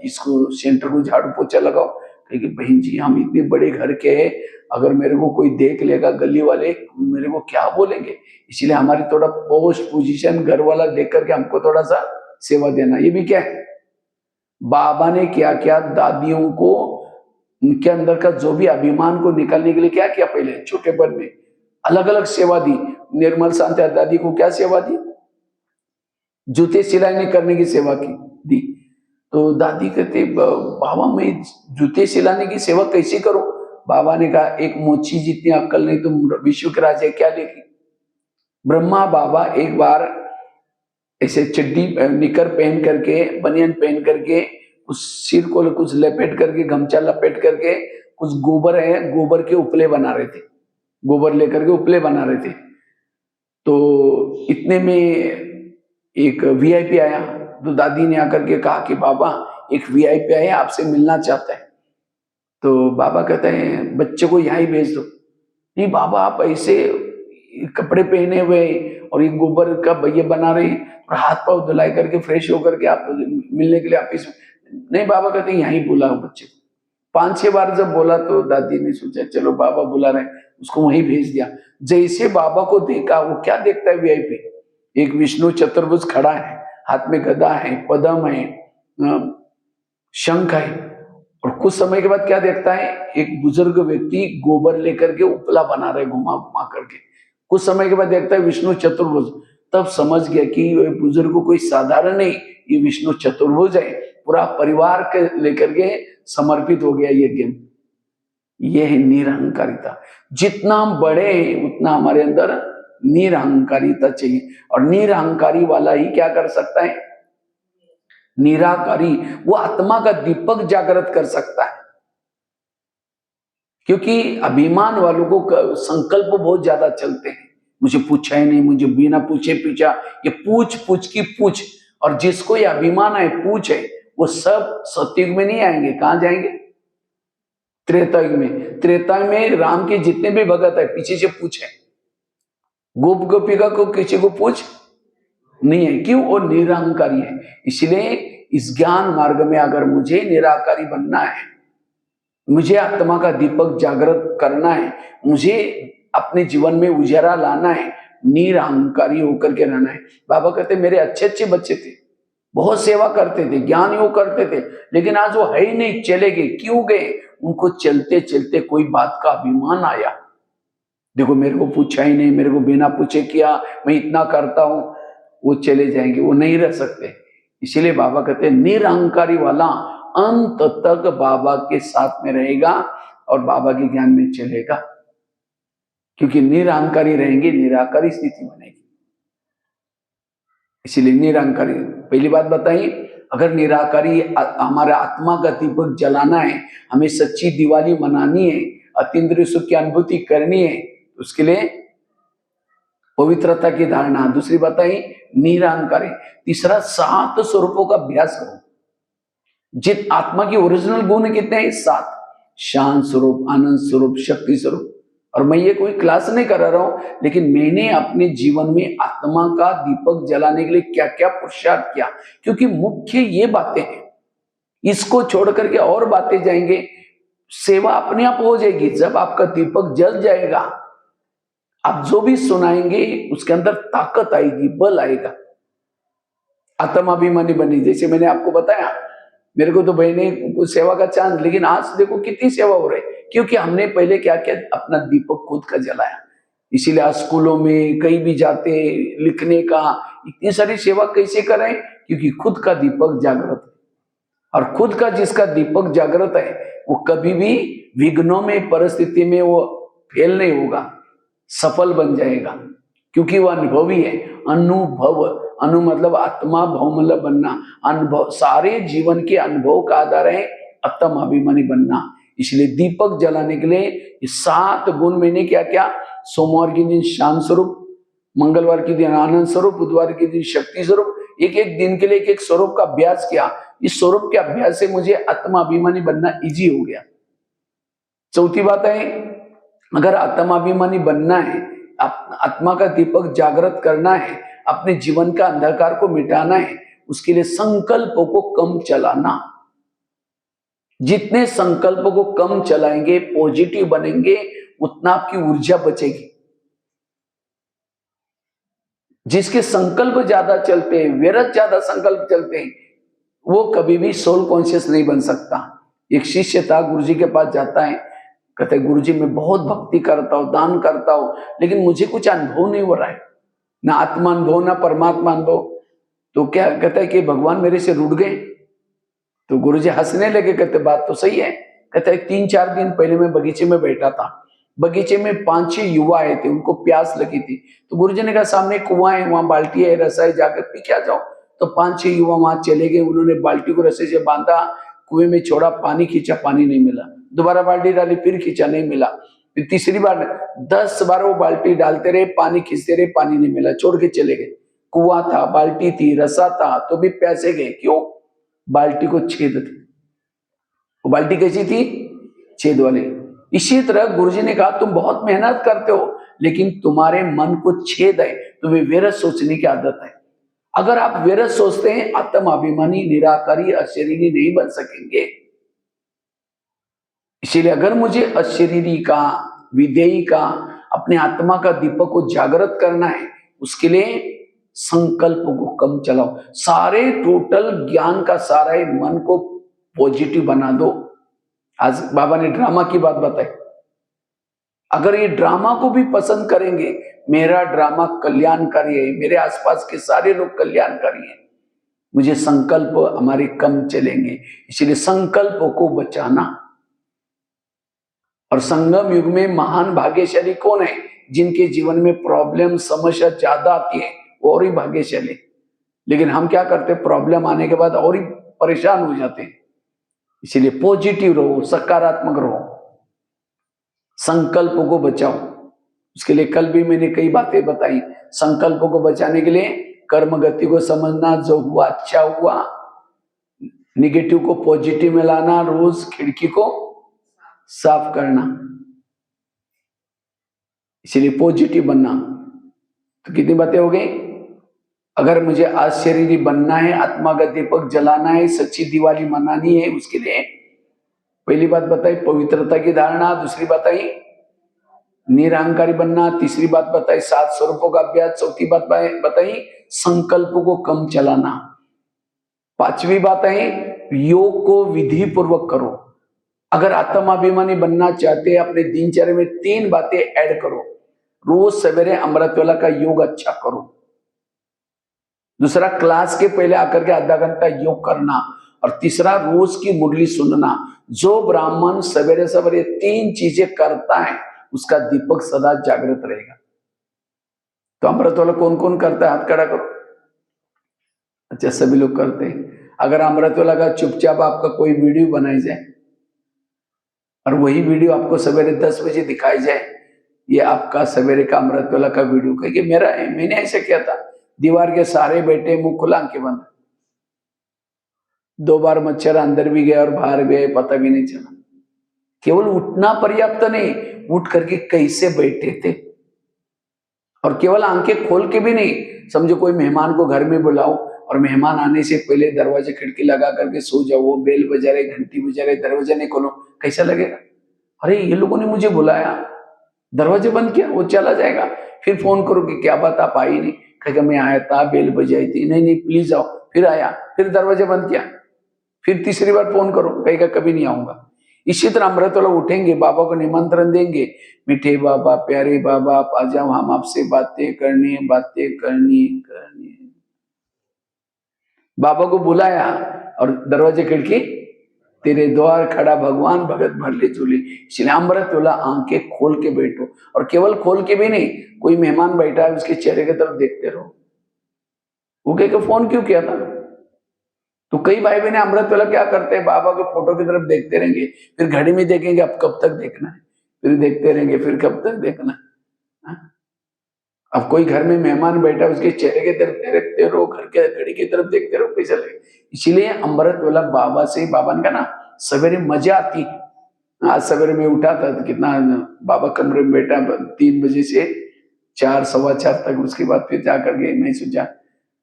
इसको सेंटर को झाड़ू पोछा लगाओ, कहेगी बहन जी हम इतने बड़े घर के हैं, अगर मेरे को कोई देख लेगा गली वाले मेरे को क्या बोलेंगे, इसलिए हमारी थोड़ा पोस्ट पोजीशन घर वाला देख करके हमको थोड़ा सा सेवा देना। ये भी क्या है, बाबा ने क्या क्या दादियों को उनके अंदर का जो भी अभिमान को निकालने के लिए क्या किया, पहले छोटेपन में अलग अलग सेवा दी। निर्मल शांति दादी को क्या सेवा दी, जूते सिलाई करने की सेवा की दी। तो दादी कहते बाबा मैं जूते सिलाने की सेवा कैसे करूं? बाबा ने कहा एक मोची जितनी अक्ल नहीं तुम विश्व के राजा क्या लेगी। ब्रह्मा बाबा एक बार ऐसे चड्डी निकर पहन करके बनियान पहन करके उस सिर को कुछ लपेट करके गमछा लपेट करके कुछ गोबर है गोबर के उपले बना रहे थे, गोबर लेकर के उपले बना रहे थे। तो इतने में एक वीआईपी आया, तो दादी ने आकर के कहा कि बाबा एक वीआईपी आया आपसे मिलना चाहता है। तो बाबा कहते हैं बच्चे को यहाँ ही भेज दो। नहीं बाबा आप ऐसे कपड़े पहने हुए और ये गोबर का ये बना रहे और हाथ पाँव धुलाई करके फ्रेश होकर के आप मिलने के लिए ऑफिस। नहीं बाबा कहते हैं यहीं बुलाओ बच्चे को। 5-6 बार जब बोला तो दादी ने सोचा चलो बाबा बुला रहे, उसको वहीं भेज दिया। जैसे बाबा को देखा, वो क्या देखता है वीआईपी, एक विष्णु चतुर्भुज खड़ा है, हाथ में गदा है, पद्म है, शंख है, और कुछ समय के बाद क्या देखता है, एक बुजुर्ग व्यक्ति गोबर लेकर के उपला बना रहे घुमा घुमा करके। कुछ समय के बाद देखता है विष्णु चतुर्भुज, तब समझ गया कि ये बुजुर्ग कोई साधारण नहीं, ये विष्णु चतुर्भुज है, पूरा परिवार के लेकर के समर्पित हो गया ये गेम। ये है निरहंकारिता। जितना हम बड़े हैं उतना हमारे अंदर निरहंकारिता चाहिए, और निरहंकारी वाला ही क्या कर सकता है, निराकारी, वो आत्मा का दीपक जागृत कर सकता है। क्योंकि अभिमान वालों को संकल्प बहुत ज्यादा चलते हैं, मुझे पूछा ही नहीं, मुझे बिना पूछे पूछा, ये पूछ पूछ की पूछ। और जिसको ये अभिमान है पूछ है, वो सब सतयुग में नहीं आएंगे, कहां जाएंगे, त्रेतायुग में। त्रेतायुग में राम के जितने भी भगत है पीछे से पूछे, गोप गोपिका को किसी को पूछ नहीं है, क्यों, वो निरहंकारी है। इसलिए इस ज्ञान मार्ग में अगर मुझे निराकारी बनना है, मुझे आत्मा का दीपक जागृत करना है, मुझे अपने जीवन में उजाला लाना है, निरहंकारी होकर के रहना है। बाबा कहते मेरे अच्छे अच्छे बच्चे थे, बहुत सेवा करते थे, ज्ञान योग करते थे, लेकिन आज वो है ही नहीं, चले गए। क्यों गए, उनको चलते चलते कोई बात का अभिमान आया, देखो मेरे को पूछा ही नहीं, मेरे को बिना पूछे किया, मैं इतना करता हूं, वो चले जाएंगे, वो नहीं रह सकते। इसीलिए बाबा कहते हैं निरहंकारी वाला अंत तक बाबा के साथ में रहेगा और बाबा के ज्ञान में चलेगा। क्योंकि निरहंकारी रहेंगे, निराकारी स्थिति बनेगी। इसीलिए निरहंकारी, पहली बात बताइए, अगर निराकारी हमारे आत्मा का दीपक जलाना है, हमें सच्ची दिवाली मनानी है, अतीन्द्रिय सुख की अनुभूति करनी है, उसके लिए पवित्रता की धारणा। दूसरी बताई निरहंकारी। तीसरा 7 स्वरूपों का अभ्यास करो। जित आत्मा की ओरिजिनल गुण कितने हैं, 7, शांत स्वरूप, आनंद स्वरूप, शक्ति स्वरूप। और मैं ये कोई क्लास नहीं करा रहा हूं, लेकिन मैंने अपने जीवन में आत्मा का दीपक जलाने के लिए क्या क्या पुरुषार्थ किया, क्योंकि मुख्य ये बातें हैं। इसको छोड़ करके और बातें जाएंगे, सेवा अपने आप हो जाएगी। जब आपका दीपक जल जाएगा, आप जो भी सुनाएंगे उसके अंदर ताकत आएगी, बल आएगा, आत्माभिमानी बनी। जैसे मैंने आपको बताया, मेरे को तो बहने सेवा का चांस, लेकिन आज देखो कितनी सेवा हो रही, क्योंकि हमने पहले क्या किया, अपना दीपक खुद का जलाया। इसीलिए आज स्कूलों में कहीं भी जाते, लिखने का, इतनी सारी सेवा कैसे करें, क्योंकि खुद का दीपक जागृत है। और खुद का जिसका दीपक जागृत है, वो कभी भी विघ्नों में, परिस्थिति में वो फेल नहीं होगा, सफल बन जाएगा, क्योंकि वह अनुभवी है। अनुभव, अनु मतलब आत्मा, भव मतलब बनना, अनुभव, सारे जीवन के अनुभव का आधार है आत्म अभिमानी बनना। इसलिए दीपक जलाने के लिए ये 7 गुण मैंने क्या क्या, सोमवार के दिन शांत स्वरूप, मंगलवार के दिन आनंद स्वरूप, बुधवार के दिन शक्ति स्वरूप, एक एक दिन के लिए एक एक स्वरूप का अभ्यास किया। इस स्वरूप के अभ्यास से मुझे आत्माभिमानी बनना इजी हो गया। चौथी बात है, अगर आत्माभिमानी बनना है, आत्मा का दीपक जागृत करना है, अपने जीवन का अंधकार को मिटाना है, उसके लिए संकल्पों को कम चलाना। जितने संकल्पों को कम चलाएंगे, पॉजिटिव बनेंगे, उतना आपकी ऊर्जा बचेगी। जिसके संकल्प ज्यादा चलते हैं, व्यर्थ ज्यादा संकल्प चलते हैं, वो कभी भी सोल कॉन्शियस नहीं बन सकता। एक शिष्य था, गुरुजी के पास जाता है, कहते गुरुजी मैं बहुत भक्ति करता हूँ, दान करता हूँ, लेकिन मुझे कुछ अनुभव नहीं हो रहा है, ना आत्मा अनुभव ना परमात्मा अनुभव। तो क्या कहता है कि भगवान मेरे से रूठ गए। तो गुरुजी हंसने लगे, कहते बात तो सही है। कहता है 3-4 दिन पहले मैं बगीचे में बैठा था, बगीचे में 5-6 युवा आए थे, उनको प्यास लगी थी। तो गुरुजी ने कहा सामने कुआं है, वहां बाल्टी है, रस्सा है, जाकर पी के आ जाओ। तो 5-6 युवा वहां चले गए, उन्होंने बाल्टी को रस्से से बांधा, कुएं में छोड़ा, पानी खींचा, पानी नहीं मिला। दोबारा बाल्टी डाली, फिर खींचा, नहीं मिला। फिर तीसरी बार 10 बार वो बाल्टी डालते रहे, पानी खींचते रहे, पानी नहीं मिला, छोड़ के चले गए। कुआं था, बाल्टी थी, रस्सा था, तो भी प्यासे गए। क्यों? बाल्टी को छेद थी। वो बाल्टी कैसी थी? छेद वाली। इसी तरह गुरुजी ने कहा तुम बहुत मेहनत करते हो, लेकिन तुम्हारे मन को छेद है, तुम्हें व्यर्थ सोचने की आदत है। अगर आप व्यर्थ सोचते हैं, आत्माभिमानी, निराकारी, अशरीरी नहीं बन सकेंगे। इसीलिए अगर मुझे अशरीरी का, विधेयी का, अपने आत्मा का दीपक को जागृत करना है, उसके लिए संकल्प को कम चलाओ। सारे टोटल ज्ञान का सारा है, मन को पॉजिटिव बना दो। आज बाबा ने ड्रामा की बात बताई। अगर ये ड्रामा को भी पसंद करेंगे, मेरा ड्रामा कल्याणकारी है, मेरे आसपास के सारे लोग कल्याणकारी हैं, मुझे संकल्प हमारे कम चलेंगे। इसलिए संकल्पों को बचाना। और संगम युग में महान भाग्यशाली कौन है? जिनके जीवन में प्रॉब्लम, समस्या ज्यादा आती है, वो और ही भाग्यशाली। लेकिन हम क्या करते हैं, प्रॉब्लम आने के बाद और ही परेशान हो जाते हैं। इसीलिए पॉजिटिव रहो, सकारात्मक रहो, संकल्पों को बचाओ। उसके लिए कल भी मैंने कई बातें बताई। संकल्पों को बचाने के लिए कर्म गति को समझना, जो हुआ अच्छा हुआ, निगेटिव को पॉजिटिव में लाना, रोज खिड़की को साफ करना, इसीलिए पॉजिटिव बनना। तो कितनी बातें हो गई? अगर मुझे अशरीरी बनना है, आत्मा का दीपक जलाना है, सच्ची दिवाली मनानी है, उसके लिए पहली बात बताई पवित्रता की धारणा, दूसरी बताई निरहंकारी बनना, तीसरी बात बताई 7 स्वरूपों का अभ्यास, चौथी बात बताई संकल्पों को कम चलाना, पांचवी बात है योग को विधि पूर्वक करो। अगर आत्माभिमानी बनना चाहते हैं, अपने दिनचर्या में 3 बातें ऐड करो। रोज सवेरे अमृतवेला का योग अच्छा करो। दूसरा, क्लास के पहले आकर के आधा घंटा योग करना। और तीसरा, रोज की मुरली सुनना। जो ब्राह्मण सवेरे सवेरे 3 चीजें करता है, उसका दीपक सदा जागृत रहेगा। तो अमृतवेला कौन कौन करता है? हाथ खड़ा करो। अच्छा, सभी लोग करते हैं। अगर अमृतवेला का चुपचाप आपका कोई वीडियो बनाई जाए और वही वीडियो आपको सवेरे 10 बजे दिखाई जाए, ये आपका सवेरे का अमृतवेला का वीडियो, कहिए मेरा है, मैंने ऐसे किया था। दीवार के सारे बैठे, मुंह खुला, आंखें बंद। 2 बार मच्छर अंदर भी गया और बाहर भी गए, पता भी नहीं चला। केवल उठना पर्याप्त नहीं, उठ करके कैसे बैठे थे। और केवल आंखें खोल के भी नहीं, समझो कोई मेहमान को घर में बुलाओ और मेहमान आने से पहले दरवाजे खिड़की लगा करके सो जाओ, वो बेल बजा रहे, घंटी बजा रहे, दरवाजा नहीं खोलो, कैसा लगेगा? अरे ये लोगों ने मुझे बुलाया, दरवाजे बंद किया, वो चला जाएगा। फिर फोन करो कि क्या बात आप आई नहीं, कहेगा मैं आया था, बेल बजाई थी, नहीं नहीं प्लीज आओ, फिर आया, फिर दरवाजा बंद किया, फिर तीसरी बार फोन करो, कहेगा कभी नहीं आऊंगा। इसी तरह अमृतवेला उठेंगे, बाबा को निमंत्रण देंगे, मीठे बाबा, प्यारे बाबा, आ जाओ, हम आपसे बातें करनी, बातें करनी करनी। बाबा को बुलाया और दरवाजे खिड़की, तेरे द्वार खड़ा भगवान, भगत भर ले झूली। इसलिए अमृतवेला आंखें खोल के बैठो। और केवल खोल के भी नहीं, कोई मेहमान बैठा है उसके चेहरे की तरफ देखते रहो। वो कह के फोन क्यों किया था? तो कई भाई बहन अमृतवेला क्या करते हैं, बाबा के फोटो की तरफ देखते रहेंगे, फिर घड़ी में देखेंगे अब कब तक देखना है, फिर देखते रहेंगे, फिर कब तक देखना है। अब कोई घर में मेहमान बैठा, उसके चेहरे की तरफ देखते रहो, घर के घड़ी की तरफ देखते रहो, कैसा लगे। इसीलिए अमृत वाला बाबा से, बाबा ने कहा ना सवेरे मजा आती। आज सवेरे में उठा था तो कितना, बाबा कमरे में बैठा 3 बजे से 4, 4:15 तक। उसके बाद फिर जाकर के मैं सोचा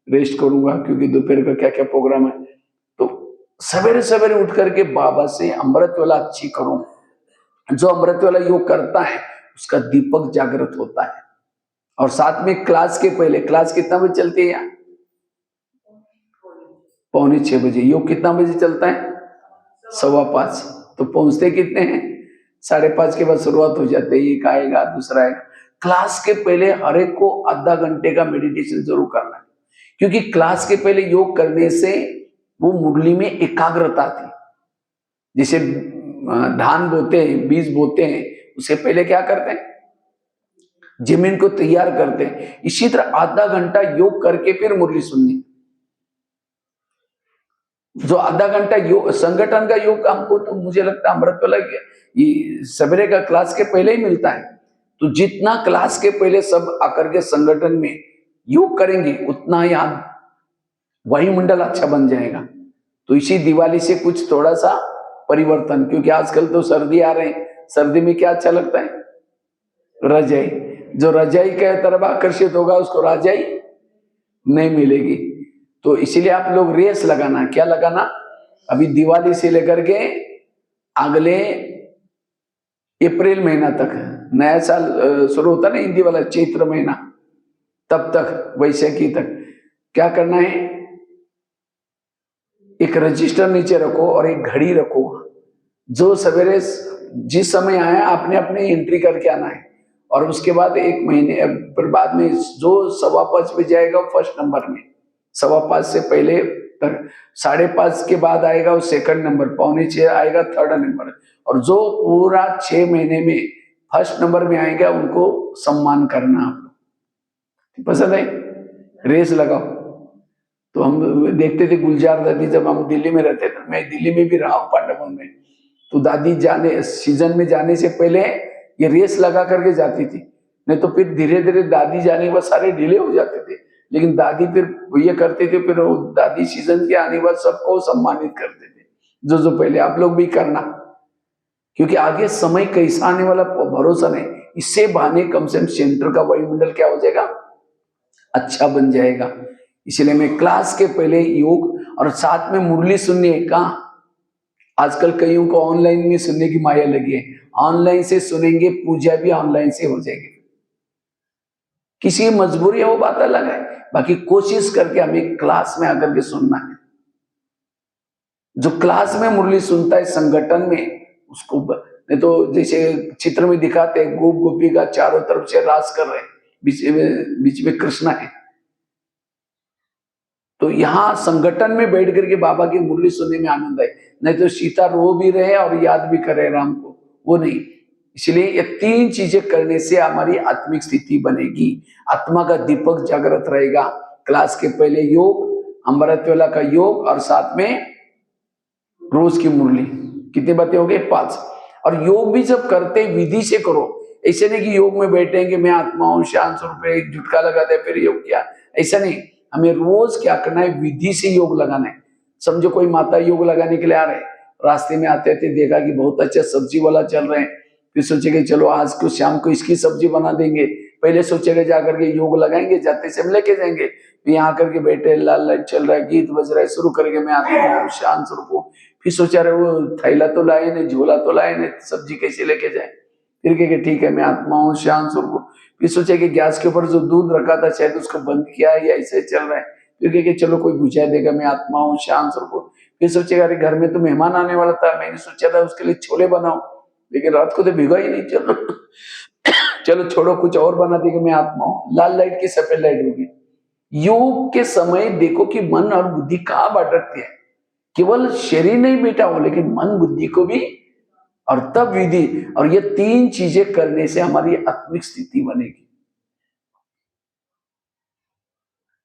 रेस्ट करूंगा, क्योंकि दोपहर का क्या क्या प्रोग्राम है। तो सवेरे सवेरे उठ करके बाबा से अमृत वाला अच्छी करो। जो अमृत वाला योग करता है उसका दीपक जागृत होता है। और साथ में क्लास के पहले, क्लास कितना बजे चलती है यहाँ? 5:45 बजे। योग कितना बजे चलता है? 5:15। तो पहुंचते कितने हैं? 5:30 के बाद शुरुआत हो जाती है। एक आएगा, दूसरा आएगा। क्लास के पहले हर एक को आधा घंटे का मेडिटेशन जरूर करना है, क्योंकि क्लास के पहले योग करने से वो मुरली में एकाग्रता थी। जैसे धान बोते हैं, बीज बोते हैं, उससे पहले क्या करते हैं? जमीन को तैयार करते हैं। इसी तरह आधा घंटा योग करके फिर मुरली सुननी। जो आधा घंटा योग, संगठन का योग हमको तो मुझे लगता है अमृत वाला ये सवेरे का क्लास के पहले ही मिलता है। तो जितना क्लास के पहले सब आकर के संगठन में योग करेंगे, उतना यहाँ वायुमंडल अच्छा बन जाएगा। तो इसी दिवाली से कुछ थोड़ा सा परिवर्तन, क्योंकि आजकल तो सर्दी आ रहे हैं, सर्दी में क्या अच्छा लगता है? रजाई। जो रजाई के तरफ आकर्षित होगा उसको रजाई नहीं मिलेगी। तो इसीलिए आप लोग रेस लगाना। क्या लगाना? अभी दिवाली से लेकर के अगले अप्रैल महीना तक, नया साल शुरू होता है ना हिंदी वाला, चैत्र महीना, तब तक, वैशाखी तक क्या करना है? एक रजिस्टर नीचे रखो और एक घड़ी रखो। जो सवेरे जिस समय आया आपने अपने एंट्री करके आना है। और उसके बाद 1 महीने पर बाद में जो 5:15 पे जाएगा फर्स्ट नंबर में, 5:15 से पहले तक, 5:30 के बाद आएगा वो सेकंड नंबर, 5:45 आएगा थर्ड नंबर। और जो पूरा 6 महीने में फर्स्ट नंबर में आएगा उनको सम्मान करना। आप लोग पसंद है? रेस लगाओ। तो हम देखते थे गुलजार दादी, जब हम दिल्ली में रहते थे, मैं दिल्ली में भी रहा हूँ पांडवन में, तो दादी जाने सीजन में जाने से पहले ये रेस लगा करके जाती थी। नहीं तो फिर धीरे धीरे दादी जाने के बाद सारे डिले हो जाते थे। लेकिन दादी फिर ये करते थे, फिर वो दादी सीजन के आने के बाद सबको सम्मानित करते थे, जो पहले। आप लोग भी करना, क्योंकि आगे समय कैसा आने वाला भरोसा नहीं। इससे बहाने कम से कम सेंटर का वायुमंडल क्या हो जाएगा? अच्छा बन जाएगा। इसलिए मैं क्लास के पहले योग और साथ में मुरली सुननी है। कहाँ? आजकल कईयों को ऑनलाइन में सुनने की माया लगी है। ऑनलाइन से सुनेंगे, पूजा भी ऑनलाइन से हो जाएगी। किसी की मजबूरी है वो बात अलग है, बाकी कोशिश करके हमें क्लास में आकर के सुनना है। जो क्लास में मुरली सुनता है संगठन में, उसको नहीं तो जैसे चित्र में दिखाते हैं, गोप गोपिका चारों तरफ से रास कर रहे हैं, बीच में कृष्ण है। तो यहाँ संगठन में बैठ करके बाबा की मुरली सुनने में आनंद है। नहीं तो सीता रो भी रहे और याद भी करे राम को, वो नहीं। इसलिए ये 3 चीजें करने से हमारी आत्मिक स्थिति बनेगी, आत्मा का दीपक जागृत रहेगा। क्लास के पहले योग, अमृत वेला का योग, और साथ में रोज की मुरली। कितनी बातें हो गई? 5। और योग भी जब करते विधि से करो। ऐसे नहीं कि योग में बैठेंगे मैं आत्मा हूं, शांत स्वरूप है, एक झुटका लगा दे फिर योग किया, ऐसा नहीं। हमें रोज क्या करना है? विधि से योग लगाना है। समझो कोई माता योग लगाने के लिए आ रहे हैं, रास्ते में आते थे देखा कि बहुत अच्छा सब्जी वाला चल रहे हैं, फिर सोचेगा चलो आज को शाम को इसकी सब्जी बना देंगे। पहले सोचेगा जाकर के योग लगाएंगे, जाते से हम लेके जाएंगे। यहाँ करके बैठे, लाल लाइट चल रहा है, गीत बज रहा है, शुरू करके मैं आत्मा हूं, शांत स्वरूप हूं। फिर सोचा रहे वो थैला तो लाए नहीं, झोला तो लाए नहीं, सब्जी कैसे लेके जाए। फिर कहे ठीक है मैं आत्मा हूँ, शांत स्वरूप हूं। फिर सोचा कि गैस के ऊपर जो दूध रखा था शायद उसको बंद किया है या ऐसे चल रहा है। फिर कहे चलो कोई बुझा देगा, मैं आत्मा हूँ, शांत स्वरूप हूं। फिर सोचेगा अरे घर में तो मेहमान आने वाला था, मैंने सोचा था उसके लिए छोले बनाओ, लेकिन रात को तो भिगा ही नहीं, चलो चलो छोड़ो कुछ और बना देगा, मैं आत्मा हूँ। लाल लाइट की सफेद लाइट होगी। योग के समय देखो कि मन और बुद्धि कहाँ भटकती है। केवल शरीर नहीं बैठा हो, लेकिन मन बुद्धि को भी, और तब विधि। और ये 3 चीजें करने से हमारी आत्मिक स्थिति बनेगी।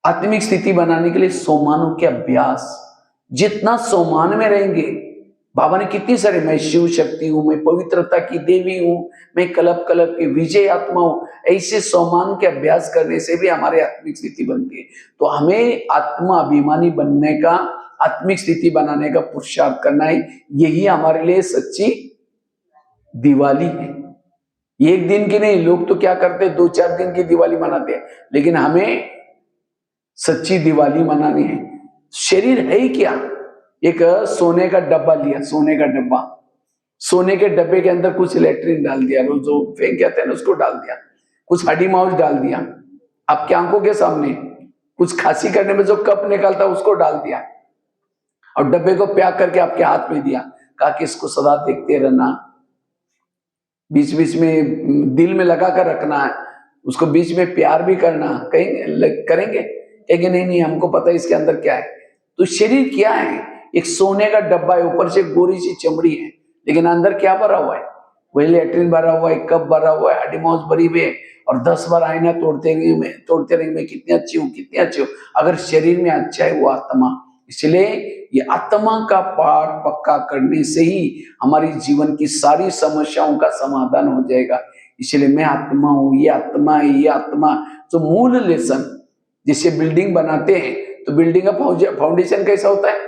आत्मिक स्थिति बनाने के लिए सोमानों के अभ्यास, जितना सोमान में रहेंगे बाबा ने कितनी सारे, मैं शिव शक्ति हूं, मैं पवित्रता की देवी हूं, मैं कल्प कल्प की विजय आत्मा हूं, ऐसे सोमान के अभ्यास करने से भी हमारी आत्मिक स्थिति बनती है। तो हमें आत्मा अभिमानी बनने का, आत्मिक स्थिति बनाने का पुरुषार्थ करना है। यही हमारे लिए सच्ची दिवाली है। एक दिन की नहीं, लोग तो क्या करते हैं 2-4 दिन की दिवाली मनाते हैं, लेकिन हमें सच्ची दिवाली मनानी है। शरीर है ही क्या? एक सोने का डब्बा लिया, सोने का डब्बा, सोने के डब्बे के अंदर कुछ लैट्रिन डाल दिया, जो फेंक कहते हैं ना उसको डाल दिया, कुछ हड्डी माउस डाल दिया, आपकी आंखों के सामने कुछ खांसी करने में जो कप निकलता उसको डाल दिया और डब्बे को पैक करके आपके हाथ में दिया, कहा कि इसको सदा देखते रहना, बीच बीच में दिल में लगा कर रखना है, उसको बीच में प्यार भी करना। कहेंगे करेंगे? कहेंगे नहीं नहीं, हमको पता है इसके अंदर क्या है। तो शरीर क्या है? एक सोने का डब्बा है, ऊपर से गोरी सी चमड़ी है, लेकिन अंदर क्या भरा हुआ है? वही लैट्रिन भरा हुआ है, कप भरा हुआ है, हड्डी मांस भरी हुई है, और 10 बार आईना तोड़ते रहेंगे मैं कितनी अच्छी हूँ, कितनी अच्छी हूँ। अगर शरीर में अच्छा है वो आत्मा। इसलिए ये आत्मा का पाठ पक्का करने से ही हमारी जीवन की सारी समस्याओं का समाधान हो जाएगा। इसलिए मैं आत्मा हूँ, ये आत्मा है, ये आत्मा। तो मूल लेसन, जैसे बिल्डिंग बनाते हैं तो बिल्डिंग का फाउंडेशन कैसा होता है?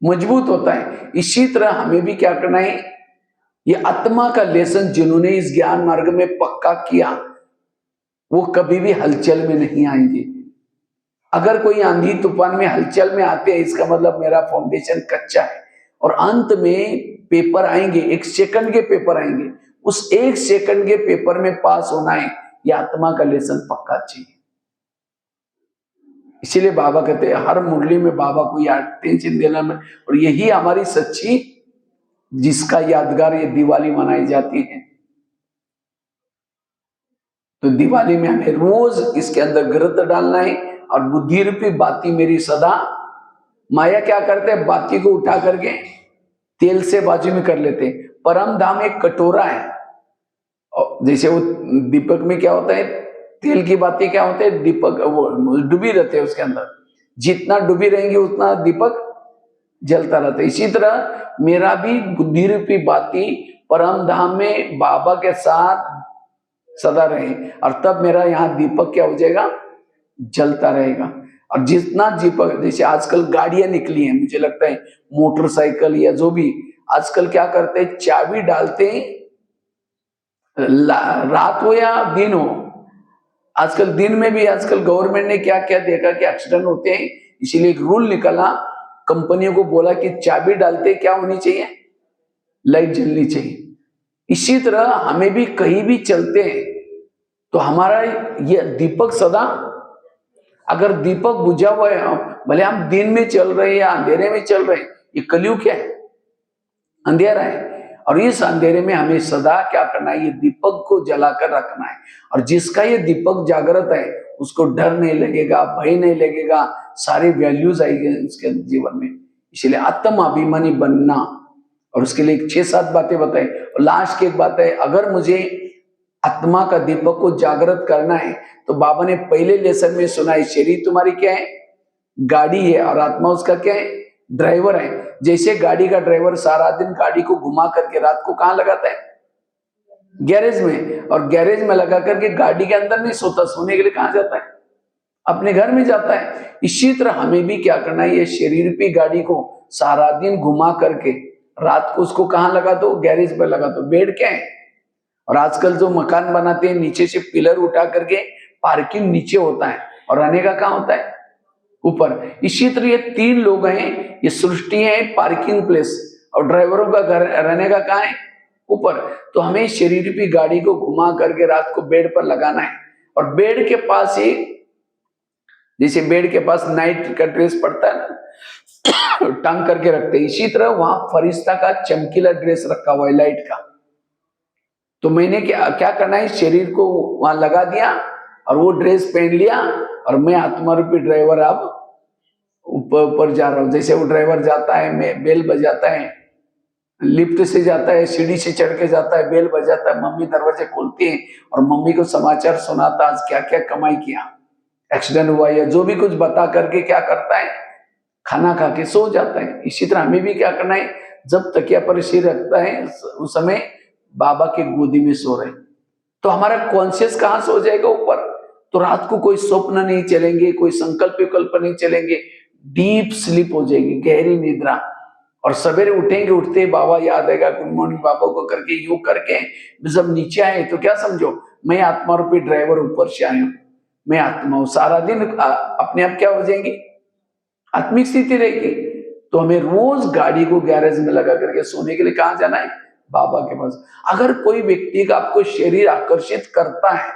मजबूत होता है। इसी तरह हमें भी क्या करना है? ये आत्मा का लेसन जिन्होंने इस ज्ञान मार्ग में पक्का किया वो कभी भी हलचल में नहीं आएंगे। अगर कोई आंधी तूफान में हलचल में आते हैं, इसका मतलब मेरा फाउंडेशन कच्चा है। और अंत में पेपर आएंगे, 1 सेकंड के पेपर आएंगे, उस 1 सेकंड के पेपर में पास होना है, ये आत्मा का लेसन पक्का चाहिए। इसीलिए बाबा कहते हैं हर मुरली में बाबा को याद टेंशन देना में, और यही हमारी सच्ची, जिसका यादगार ये दिवाली मनाई जाती है। तो दिवाली में हमें रोज इसके अंदर ग्रत डालना है, और बुद्धि रूपी बाती मेरी सदा। माया क्या करते हैं? बाती को उठा करके तेल से बाजू में कर लेते हैं। परम धाम एक कटोरा है, और जैसे वो दीपक में क्या होता है, तेल की बातें क्या होते हैं, दीपक वो डूबी रहते हैं उसके अंदर, जितना डूबी रहेंगे उतना दीपक जलता रहता है। इसी तरह मेरा भी बुद्धि रूपी बाती परम धाम में बाबा के साथ सदा रहे, और तब मेरा यहाँ दीपक क्या हो जाएगा? जलता रहेगा। और जितना दीपक, जैसे आजकल गाड़ियां निकली हैं, मुझे लगता है मोटरसाइकिल या जो भी, आजकल क्या करते हैं, चाबी डालते हैं, रात हो या दिन हो, आजकल दिन में भी, आजकल गवर्नमेंट ने क्या क्या देखा कि एक्सीडेंट होते हैं, इसीलिए एक रूल निकला, कंपनियों को बोला कि चाबी डालते क्या होनी चाहिए? लाइट जलनी चाहिए। इसी तरह हमें भी कहीं भी चलते हैं तो हमारा ये दीपक सदा, अगर दीपक बुझा हुआ है, भले हम दिन में चल रहे हैं या अंधेरे में चल रहे हैं, ये कलयुग क्या है? अंधेरा है। और इस अंधेरे में हमें सदा क्या करना है? ये दीपक को जलाकर रखना है। और जिसका ये दीपक जागृत है उसको डर नहीं लगेगा, भय नहीं लगेगा, सारी वैल्यूज आएगी उसके जीवन में। इसलिए आत्म अभिमानी बनना, और उसके लिए 6-7 बातें बताई। और लास्ट की एक बात है, अगर मुझे आत्मा का दीपक को जागृत करना है तो बाबा ने पहले लेसन में सुना है, शरीर तुम्हारी क्या है? गाड़ी है, और आत्मा उसका क्या है? ड्राइवर है। जैसे गाड़ी का ड्राइवर सारा दिन गाड़ी को घुमा करके रात को कहां लगाता है? गैरेज में। और गैरेज में लगा करके गाड़ी के अंदर नहीं सोता, सोने के लिए कहां जाता है? अपने घर में जाता है। इसी तरह हमें भी क्या करना है? ये शरीर की गाड़ी को सारा दिन घुमा करके रात को उसको कहां लगा दो? गैरेज पर लगा दो। बेड क्या है? और आजकल जो मकान बनाते हैं नीचे से पिलर उठा करके पार्किंग नीचे होता है, और रहने का कहां होता है? ऊपर। इसी तरह ये 3 लोग हैं, ये सृष्टि है पार्किंग प्लेस, और ड्राइवरों का घर रहने का कहां है? ऊपर। तो हमें शरीर की गाड़ी को घुमा करके रात को बेड पर लगाना है, और बेड के पास ही, जैसे बेड के पास नाइट का ड्रेस पड़ता है ना, टांग करके रखते हैं, इसी तरह वहां फरिश्ता का चमकीला ड्रेस रखा हुआ है लाइट का। तो मैंने क्या क्या करना है? शरीर को वहां लगा दिया और वो ड्रेस पहन लिया, और मैं आत्मा रूपी ड्राइवर अब ऊपर जा रहा हूं। जैसे वो ड्राइवर जाता है, मैं बेल बजाता है, लिफ्ट से जाता है, सीढ़ी से चढ़ के जाता है, बेल बजाता है, मम्मी दरवाजे खोलती है और मम्मी को समाचार सुनाता, आज क्या क्या कमाई किया, एक्सीडेंट हुआ या जो भी कुछ बता करके क्या करता है? खाना खा के सो जाता है। इसी तरह हमें भी क्या करना है? जब तकिया पर सिर रखता है उस समय बाबा के गोदी में सो रहे, तो हमारा कॉन्शियस कहां सो जाएगा ऊपर। तो रात को कोई स्वप्न नहीं चलेंगे, कोई संकल्प विकल्प नहीं चलेंगे, डीप स्लीप हो जाएगी, गहरी निद्रा। और सवेरे उठेंगे, उठते ही बाबा याद आएगा, गुड मॉर्निंग बाबा को करके यूं करके जब नीचे आए तो क्या समझो, मैं आत्मा रूपी ड्राइवर ऊपर से आया हूं, मैं आत्मा हूं। सारा दिन अपने आप क्या हो जाएंगी, आत्मिक स्थिति रहेगी। तो हमें रोज गाड़ी को गैरेज में लगा करके सोने के लिए कहां जाना है, बाबा के पास। अगर कोई व्यक्ति का आपको शरीर आकर्षित करता है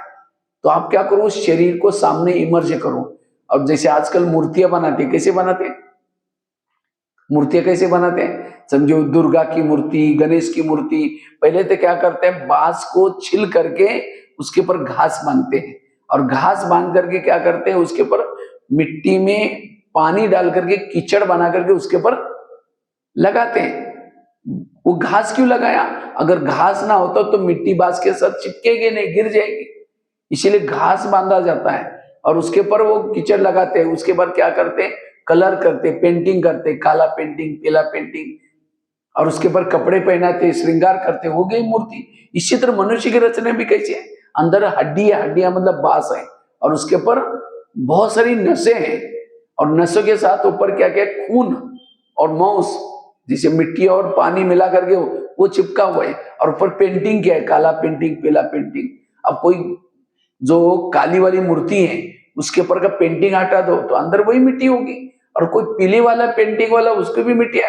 तो आप क्या करो, उस शरीर को सामने इमर्ज करो। और जैसे आजकल मूर्तियां बनाते हैं, कैसे बनाते हैं, मूर्तियां कैसे बनाते हैं, समझो दुर्गा की मूर्ति, गणेश की मूर्ति, पहले तो क्या करते हैं, बांस को छिल करके उसके ऊपर घास बांधते हैं, और घास बांध करके क्या करते हैं, उसके ऊपर मिट्टी में पानी डाल करके कीचड़ बना करके उसके ऊपर लगाते हैं। वो घास क्यों लगाया, अगर घास ना होता तो मिट्टी बांस के साथ चिपकेगी नहीं, गिर जाएगी, इसीलिए घास बांधा जाता है और उसके ऊपर वो कीचड़ लगाते हैं। उसके बाद क्या करते हैं, कलर करते, पेंटिंग करते, काला पेंटिंग, पीला पेंटिंग, और उसके ऊपर कपड़े पहनाते, श्रृंगार करते, हो गई मूर्ति। इसी तरह मनुष्य की रचना भी कैसी है, अंदर हड्डियां, हड्डियां मतलब बांस है, और उसके ऊपर बहुत सारी नसें हैं, और नसों के साथ ऊपर क्या क्या, खून और मांस, जिसे मिट्टी और पानी मिला करके वो चिपका हुआ है, और ऊपर पेंटिंग क्या है, काला पेंटिंग, पीला पेंटिंग। अब कोई जो काली वाली मूर्ति है उसके ऊपर का पेंटिंग हटा दो तो अंदर वही मिट्टी होगी, और कोई पीले वाला पेंटिंग वाला उसको भी मिट्टी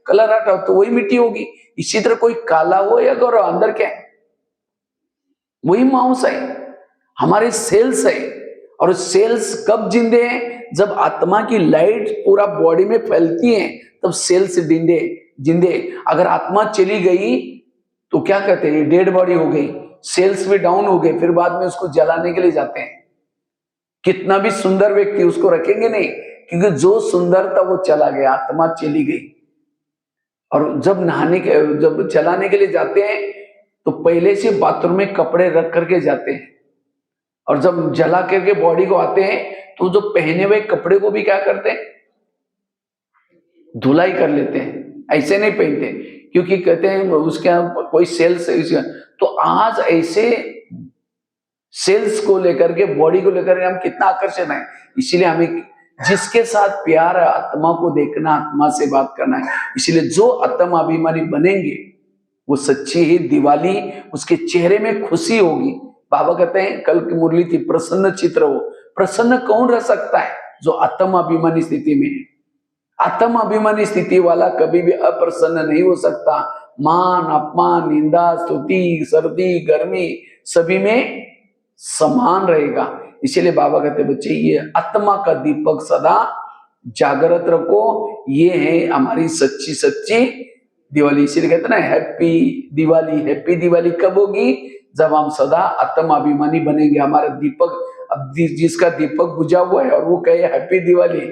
कलर हटाओ तो वही मिट्टी होगी। इसी तरह कोई काला हो या गोरा, अंदर क्या है, वही मांस है, हमारे सेल्स है। और सेल्स कब जिंदे हैं, जब आत्मा की लाइट पूरा बॉडी में फैलती है तब सेल्स जिंदे जिंदे। अगर आत्मा चली गई तो क्या कहते हैं, डेड बॉडी हो गई, सेल्स भी डाउन हो गए, फिर बाद में उसको जलाने के लिए जाते हैं। कितना भी सुंदर व्यक्ति उसको रखेंगे नहीं, क्योंकि जो सुंदर था वो चला गया, आत्मा चली गई। और जब नहाने के, जब जलाने के लिए जाते हैं तो पहले से बाथरूम में कपड़े रख करके जाते हैं, और जब जला करके बॉडी को आते हैं तो जो पहने हुए कपड़े को भी क्या करते हैं, धुलाई कर लेते हैं, ऐसे नहीं पहनते, क्योंकि कहते हैं उसके कोई सेल्स। तो आज ऐसे सेल्स को लेकर के, बॉडी को लेकर के हम कितना आकर्षण है। इसीलिए हमें जिसके साथ प्यार है, आत्मा को देखना, आत्मा से बात करना है। इसीलिए जो आत्म अभिमानी बनेंगे वो सच्ची ही दिवाली, उसके चेहरे में खुशी होगी। बाबा कहते हैं, कल की मुरली थी, प्रसन्न चित्र हो। प्रसन्न कौन रह सकता है, जो आत्म अभिमानी स्थिति में है। आत्म अभिमानी स्थिति वाला कभी भी अप्रसन्न नहीं हो सकता। मान अपमान, निंदा, स्तुति, सर्दी, गर्मी सभी में समान रहेगा। इसीलिए बाबा कहते बच्चे, ये आत्मा का दीपक सदा जागृत रखो, ये है हमारी सच्ची सच्ची दिवाली। इसीलिए कहते ना, हैप्पी दिवाली। हैप्पी दिवाली कब होगी, जब हम सदा आत्म अभिमानी बनेंगे। हमारा दीपक, अब जिसका दीपक बुझा हुआ है और वो कहे हैप्पी दिवाली,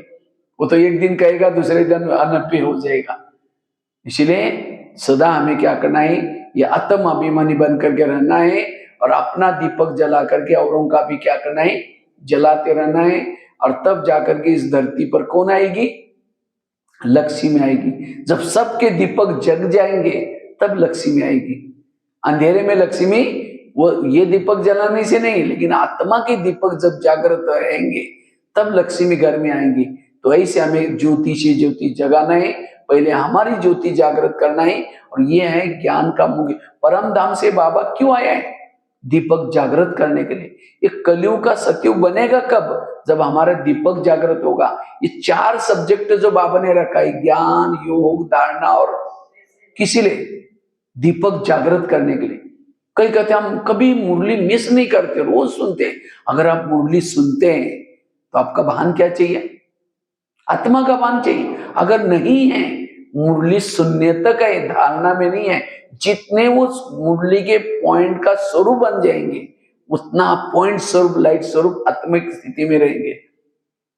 वो तो एक दिन कहेगा, दूसरे दिन अनहैप्पी हो जाएगा। इसीलिए सदा हमें क्या करना है, ये आत्म अभिमानी बन करके रहना है, और अपना दीपक जला करके औरों का भी क्या करना है, जलाते रहना है। और तब जाकर के इस धरती पर कौन आएगी, लक्ष्मी आएगी। जब सबके दीपक जग जाएंगे तब लक्ष्मी आएगी। अंधेरे में लक्ष्मी, वो ये दीपक जलाने से नहीं, लेकिन आत्मा के दीपक जब जागृत रहेंगे तब लक्ष्मी घर में आएंगी। तो ऐसे हमें ज्योति से ज्योति जगाना है, पहले हमारी ज्योति जागृत करना है। और ये है ज्ञान का मुख्य। परम धाम से बाबा क्यों आया है, दीपक जागृत करने के लिए। एक कलयुग का सतयुग बनेगा कब, जब हमारा दीपक जागृत होगा। ये 4 सब्जेक्ट जो बाबा ने रखा है, ज्ञान, योग, धारणा और किसी लिए, दीपक जागृत करने के लिए। कई कहते हैं हम कभी मुरली मिस नहीं करते, रोज सुनते हैं। अगर आप मुरली सुनते हैं तो आपका भान क्या चाहिए, आत्मा का भान चाहिए। अगर नहीं है, मुरली सुनने तक है, धारणा में नहीं है। जितने वो मुरली के पॉइंट का स्वरूप बन जाएंगे, उतना पॉइंट स्वरूप, लाइट स्वरूप आत्मिक स्थिति में रहेंगे।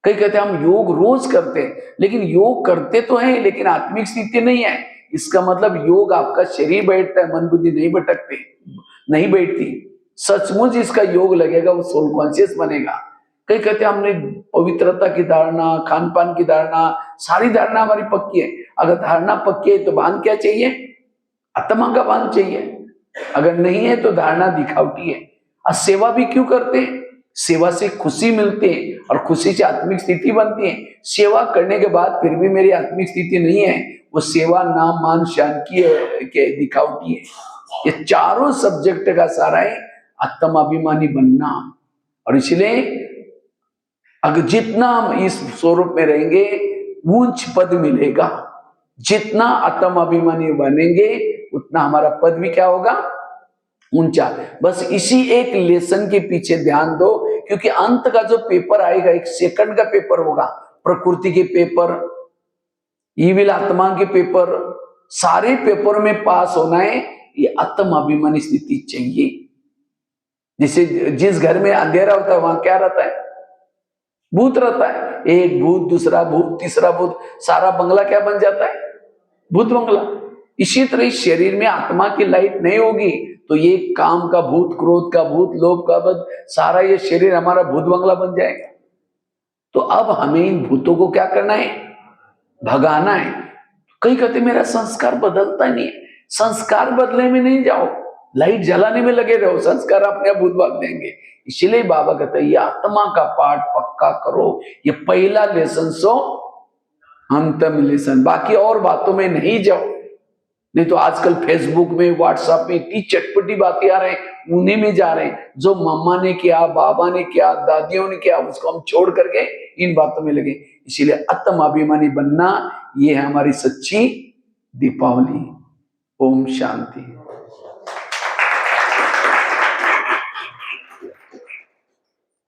कई कहते हैं हम योग रोज करते हैं, लेकिन योग करते तो हैं लेकिन आत्मिक स्थिति नहीं है। इसका मतलब योग आपका शरीर बैठता है, मन बुद्धि नहीं भटकते, नहीं बैठती। सचमुच इसका योग लगेगा, वो सोल कॉन्शियस बनेगा। कई कहते हैं हमने पवित्रता की धारणा, खान पान की धारणा, सारी धारणा हमारी पक्की है। अगर धारणा पक्की है तो भान क्या चाहिए? आत्मा का भान चाहिए। अगर नहीं है तो धारणा दिखावटी है। और सेवा भी क्यों करते हैं? सेवा से खुशी मिलती है और खुशी से आत्मिक स्थिति बनती है। सेवा करने के बाद फिर भी मेरी आत्मिक स्थिति नहीं है, वो सेवा नाम मान शान की के दिखावटी है। ये चारों सब्जेक्ट का सारा है आत्माभिमानी बनना। और इसलिए अगर जितना हम इस स्वरूप में रहेंगे ऊंच पद मिलेगा। जितना आत्माभिमानी बनेंगे उतना हमारा पद भी क्या होगा? ऊंचा। बस इसी एक लेसन के पीछे ध्यान दो, क्योंकि अंत का जो पेपर आएगा 1 सेकंड का पेपर होगा। प्रकृति के पेपर, ईविल आत्मा के पेपर, सारे पेपर में पास होना है, ये आत्माभिमानी स्थिति चाहिए। जिसे जिस घर में अंधेरा होता है वहां क्या रहता है? भूत रहता है। एक भूत, दूसरा भूत, तीसरा भूत, सारा बंगला क्या बन जाता है? भूत बंगला। इसी तरह शरीर में आत्मा की लाइट नहीं होगी तो ये काम का भूत, क्रोध का भूत, लोभ का भूत, सारा ये शरीर हमारा भूत बंगला बन जाएगा। तो अब हमें इन भूतों को क्या करना है? भगाना है। कई कहते मेरा संस्कार बदलता नहीं है। संस्कार बदले में नहीं जाओ, लाइट जलाने में लगे रहो, संस्कार अपने आप भूत भाग देंगे। इसलिए बाबा कहते हैं ये आत्मा का पाठ पक्का करो। ये पहला लेसन सो अंतिम लेसन। बाकी और बातों में नहीं जाओ। नहीं तो आजकल फेसबुक में, व्हाट्सएप में इतनी चटपटी बातें आ रहे हैं, उन्हीं में जा रहे हैं। जो मम्मा ने किया, बाबा ने किया, दादियों ने किया, उसको हम छोड़ करके इन बातों में लगे। इसीलिए आत्माभिमानी बनना ये है हमारी सच्ची दीपावली। ओम शांति।